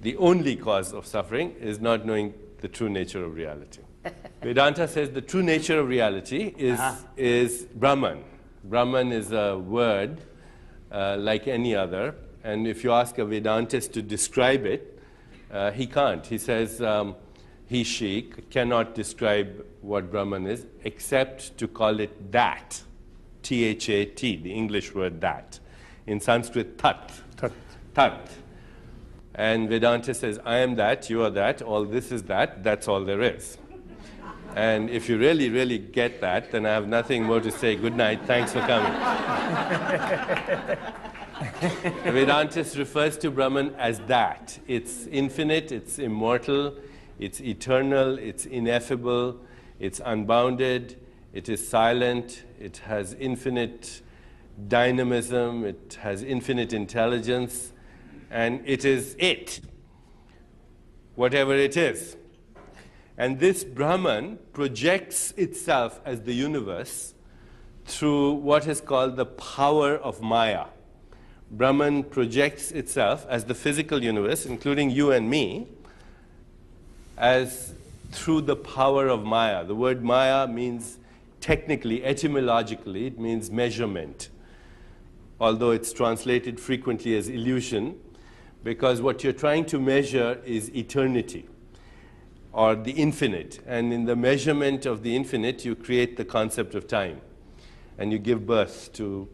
the only cause of suffering is not knowing the true nature of reality. Vedanta says the true nature of reality is Brahman. Brahman is a word like any other, and if you ask a Vedantist to describe it, he can't. He says she cannot describe what Brahman is except to call it that, T-H-A-T, the English word that. In Sanskrit, tat. Tat. And Vedanta says, I am that, you are that, all this is that, that's all there is. And if you really, really get that, then I have nothing more to say. Good night, thanks for coming. The Vedantist refers to Brahman as that. It's infinite, it's immortal, it's eternal, it's ineffable, it's unbounded, it is silent, it has infinite dynamism, it has infinite intelligence, and it is it, whatever it is. And this Brahman projects itself as the universe through what is called the power of Maya. Brahman projects itself as the physical universe, including you and me, as through the power of Maya. The word Maya means technically, etymologically, it means measurement, although it's translated frequently as illusion, because what you're trying to measure is eternity, or the infinite. And in the measurement of the infinite, you create the concept of time, and you give birth to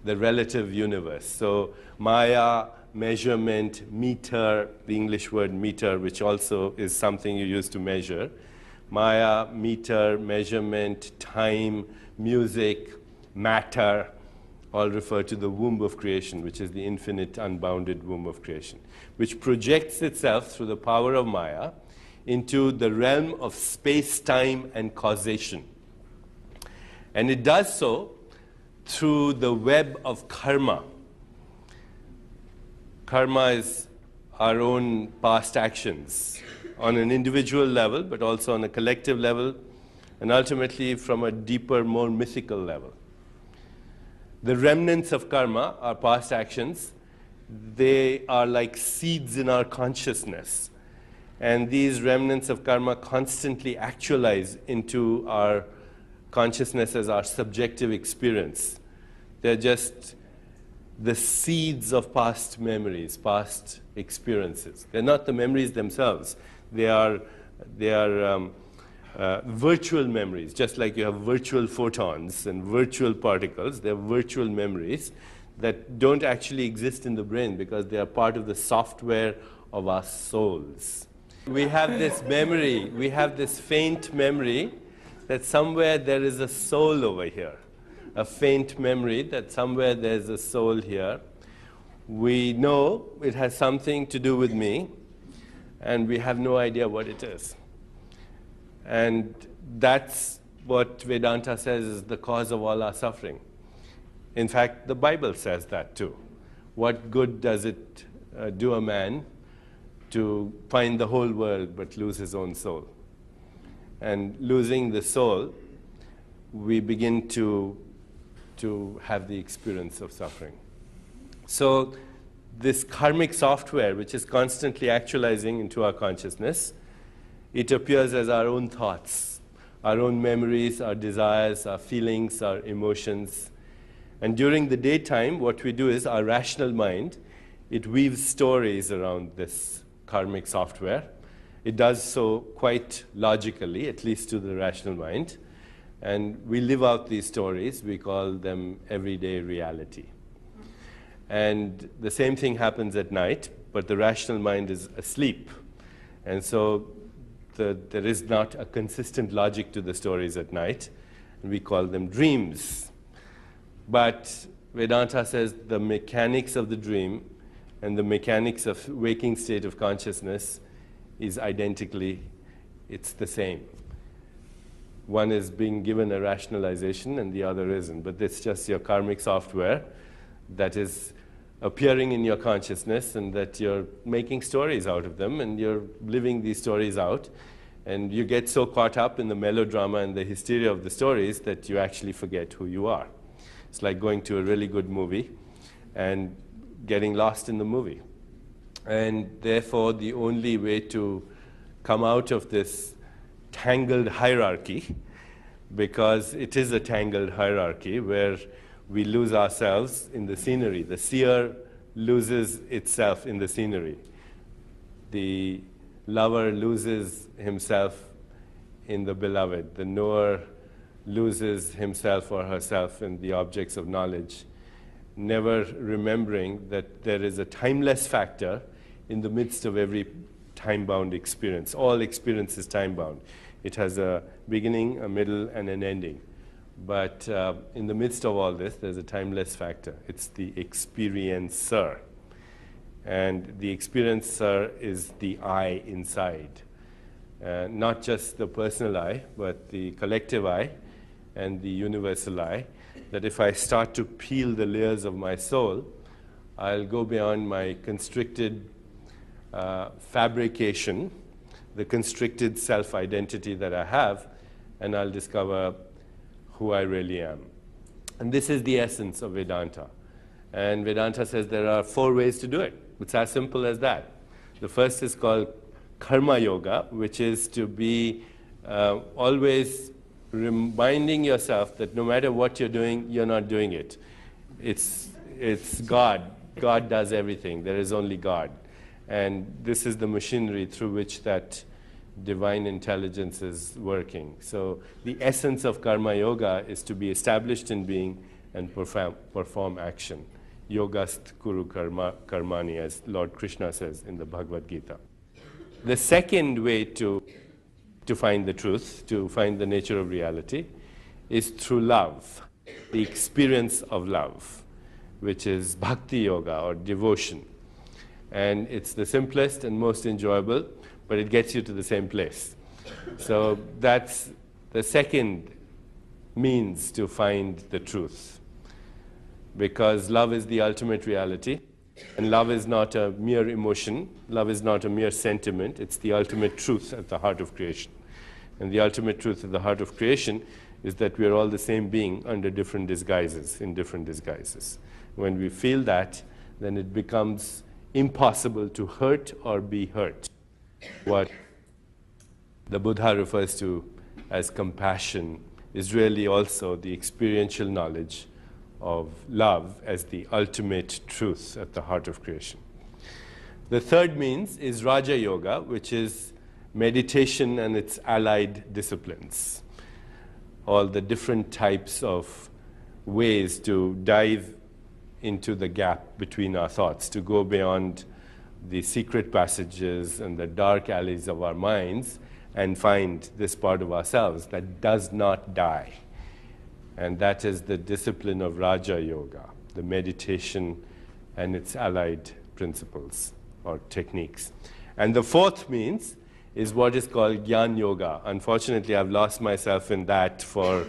the relative universe. So Maya, measurement, meter, the English word meter, which also is something you use to measure. Maya, meter, measurement, time, music, matter, all refer to the womb of creation, which is the infinite, unbounded womb of creation, which projects itself through the power of Maya into the realm of space-time and causation. And it does so through the web of karma. Karma is our own past actions on an individual level, but also on a collective level, and ultimately from a deeper, more mythical level. The remnants of karma, our past actions, they are like seeds in our consciousness. And these remnants of karma constantly actualize into our consciousness as our subjective experience. They're just the seeds of past memories, past experiences. They're not the memories themselves. They are virtual memories, just like you have virtual photons and virtual particles. They're virtual memories that don't actually exist in the brain because they are part of the software of our souls. We have this memory, we have this faint memory that somewhere there is a soul over here. A faint memory that somewhere there's a soul here. We know it has something to do with me, and we have no idea what it is. And that's what Vedanta says is the cause of all our suffering. In fact, the Bible says that too. What good does it do a man to find the whole world but lose his own soul? And losing the soul, we begin to have the experience of suffering. So this karmic software, which is constantly actualizing into our consciousness, it appears as our own thoughts, our own memories, our desires, our feelings, our emotions. And during the daytime, what we do is our rational mind, it weaves stories around this karmic software. It does so quite logically, at least to the rational mind. And we live out these stories. We call them everyday reality. And the same thing happens at night, but the rational mind is asleep. And so there is not a consistent logic to the stories at night, and we call them dreams. But Vedanta says the mechanics of the dream and the mechanics of waking state of consciousness is identically, it's the same. One is being given a rationalization and the other isn't, but it's just your karmic software that is appearing in your consciousness and that you're making stories out of them and you're living these stories out, and you get so caught up in the melodrama and the hysteria of the stories that you actually forget who you are. It's like going to a really good movie and getting lost in the movie. And therefore, the only way to come out of this tangled hierarchy, because it is a tangled hierarchy where we lose ourselves in the scenery. The seer loses itself in the scenery. The lover loses himself in the beloved. The knower loses himself or herself in the objects of knowledge, never remembering that there is a timeless factor in the midst of every time-bound experience. All experience is time-bound. It has a beginning, a middle, and an ending. But in the midst of all this, there's a timeless factor. It's the experiencer. And the experiencer is the I inside. Not just the personal I, but the collective I and the universal I. That if I start to peel the layers of my soul, I'll go beyond my constricted fabrication, the constricted self-identity that I have, and I'll discover who I really am. And this is the essence of Vedanta. And Vedanta says there are 4 ways to do it. It's as simple as that. The first is called Karma Yoga, which is to be always reminding yourself that no matter what you're doing, you're not doing it. It's God. God does everything. There is only God. And this is the machinery through which that divine intelligence is working. So the essence of Karma Yoga is to be established in being and perform action. Yogast kuru karmani, as Lord Krishna says in the Bhagavad Gita. The second way to find the truth, to find the nature of reality, is through love, the experience of love, which is bhakti yoga or devotion. And it's the simplest and most enjoyable, but it gets you to the same place. So that's the second means to find the truth. Because love is the ultimate reality, and love is not a mere emotion, love is not a mere sentiment, it's the ultimate truth at the heart of creation. And the ultimate truth at the heart of creation is that we are all the same being under different disguises, in different disguises. When we feel that, then it becomes impossible to hurt or be hurt. What the Buddha refers to as compassion is really also the experiential knowledge of love as the ultimate truth at the heart of creation. The third means is Raja Yoga, which is meditation and its allied disciplines. All the different types of ways to dive into the gap between our thoughts, to go beyond the secret passages and the dark alleys of our minds and find this part of ourselves that does not die. And that is the discipline of Raja Yoga, the meditation and its allied principles or techniques. And the fourth means is what is called Gyan Yoga. Unfortunately, I've lost myself in that for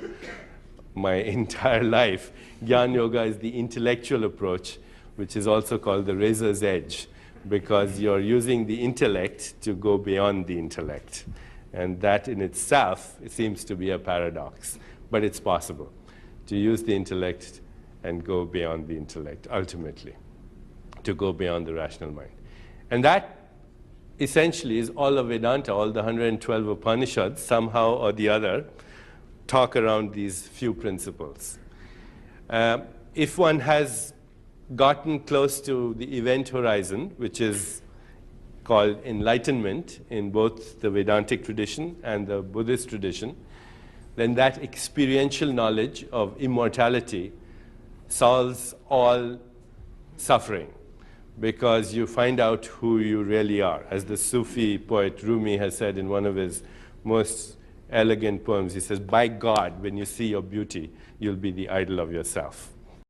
my entire life. Gyan Yoga is the intellectual approach, which is also called the razor's edge, because you're using the intellect to go beyond the intellect. And that in itself, it seems to be a paradox. But it's possible to use the intellect and go beyond the intellect, ultimately, to go beyond the rational mind. And that essentially is all of Vedanta, all the 112 Upanishads, somehow or the other, talk around these few principles. If one has gotten close to the event horizon, which is called enlightenment in both the Vedantic tradition and the Buddhist tradition, then that experiential knowledge of immortality solves all suffering, because you find out who you really are. As the Sufi poet Rumi has said in one of his most elegant poems, he says, "By God, when you see your beauty, you'll be the idol of yourself."